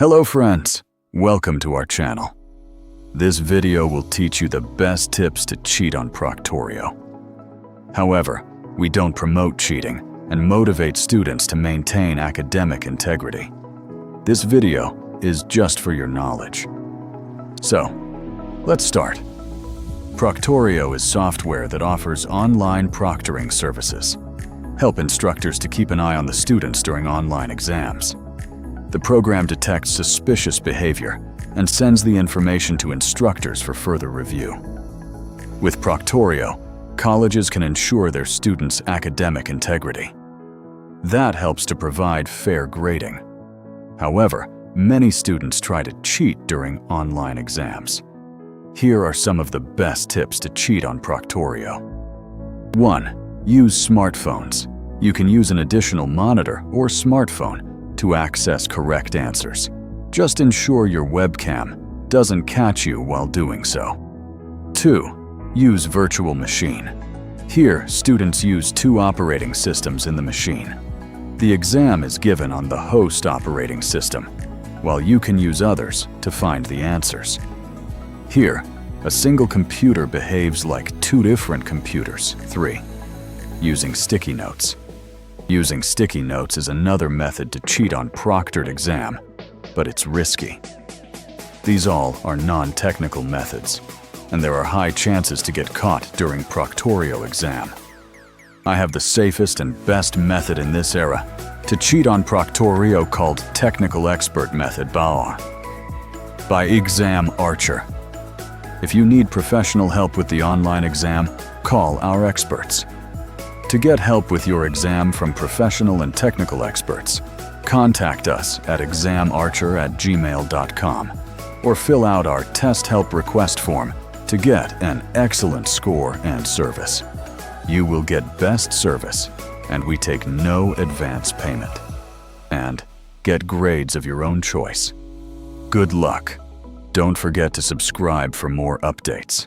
Hello friends, welcome to our channel. This video will teach you the best tips to cheat on Proctorio. However, we don't promote cheating and motivate students to maintain academic integrity. This video is just for your knowledge. So, let's start. Proctorio is software that offers online proctoring services. Help instructors to keep an eye on the students during online exams. The program detects suspicious behavior and sends the information to instructors for further review. With Proctorio, colleges can ensure their students' academic integrity. That helps to provide fair grading. However, many students try to cheat during online exams. Here are some of the best tips to cheat on Proctorio. 1. Use smartphones. You can use an additional monitor or smartphone to access correct answers. Just ensure your webcam doesn't catch you while doing so. 2. Use virtual machine. Here, students use two operating systems in the machine. The exam is given on the host operating system, while you can use others to find the answers. Here, a single computer behaves like two different computers. 3. Using sticky notes. Using sticky notes is another method to cheat on proctored exam, but it's risky. These all are non-technical methods, and there are high chances to get caught during Proctorio exam. I have the safest and best method in this era to cheat on Proctorio called Technical Expert Method by Exam Archer. If you need professional help with the online exam, call our experts. To get help with your exam from professional and technical experts, contact us at examarcher@gmail.com or fill out our test help request form to get an excellent score and service. You will get best service, and we take no advance payment. And get grades of your own choice. Good luck. Don't forget to subscribe for more updates.